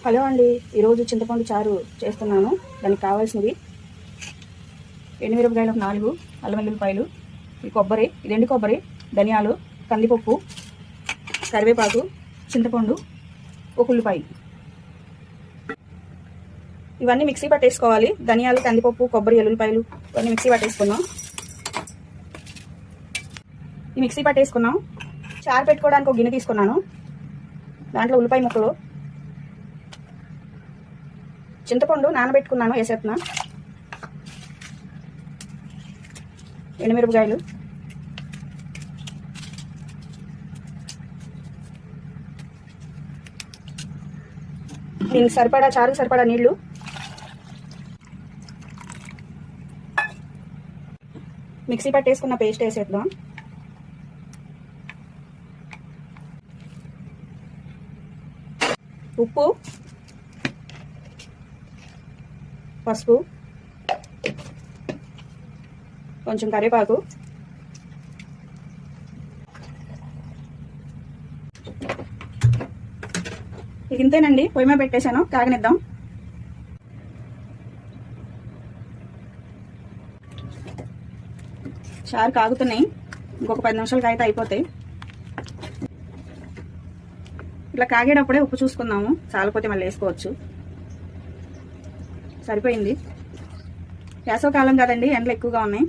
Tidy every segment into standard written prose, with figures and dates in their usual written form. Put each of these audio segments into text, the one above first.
Hello అండి, ఈరోజు చింతపండు చారు చేస్తున్నాను. దానికి కావాల్సినవి ఎండుమిరపకాయలు 4, అల్లం వెల్లుల్లిపాయలు, ఈ కొబ్బరి, ఇది ఎండు కొబ్బరి, ధనియాలు, కందిపప్పు, కరివేపాకు, చింతపండు, ఒక ఉల్లిపాయ. ఇవన్నీ మిక్సీ పట్టేసుకోవాలి. ధనియాలు, కందిపప్పు, కొబ్బరి, ఎల్లుల్లిపాయలు ఇవన్నీ మిక్సీ పట్టేసుకున్నాం. ఈ మిక్సీ పట్టేసుకున్నాం. చారు పెట్టుకోవడానికి ఒక గిన్నె తీసుకున్నాను. దాంట్లో ఉల్లిపాయ ముక్కలు, చింతపండు నానబెట్టుకున్నాను, వేసేస్తున్నా, ఎండుమిరపకాయలు, దీనికి సరిపడా, చారుకు సరిపడా నీళ్లు, మిక్సీ పట్టేసుకున్న పేస్ట్ వేసేద్దాం, ఉప్పు, పసుపు, కొంచెం కరివేపాకు, ఇక ఇంతేనండి. పొయ్యి మీద పెట్టేశాను, కాగనిద్దాం. చారు కాగుతున్నాయి, ఇంకొక 10 నిమిషాలకి అయితే అయిపోతాయి. ఇట్లా కాగేటప్పుడే ఉప్పు చూసుకుందాము, చాలపోతే మళ్ళీ వేసుకోవచ్చు. సరిపోయింది. వేసవకాలం కదండి, ఎండలు ఎక్కువగా ఉన్నాయి.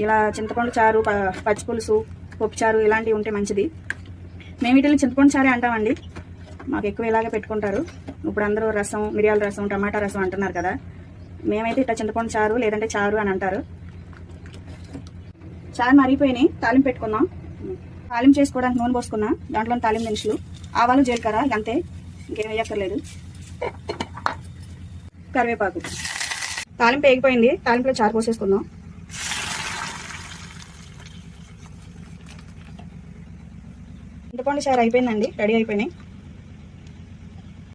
ఇలా చింతపండు చారు, పచ్చి పులుసు, పప్పు చారు ఇలాంటివి ఉంటే మంచిది. మేము వీటిని చింతపండు చారే అంటామండి. మాకు ఎక్కువ ఇలాగే పెట్టుకుంటారు. ఇప్పుడు అందరూ రసం, మిరియాల రసం, టమాటా రసం అంటున్నారు కదా. మేమైతే ఇట్లా చింతపండు చారు లేదంటే చారు అని అంటారు. చారు మరిగిపోయినాయి, తాలింపు పెట్టుకుందాం. తాలింపు చేసుకోవడానికి నూనె పోసుకున్నా. దాంట్లో తాలింపు దినుసులు, ఆవాలు, జీలకర్ర, అంతే, ఇంకేం వేయక్కర్లేదు. కరివేపాకు. తాలింపు వేగిపోయింది, తాలింపులో చారు పోసేసుకుందాం. చింతపండు చారు అయిపోయిందండి, రెడీ అయిపోయినాయి.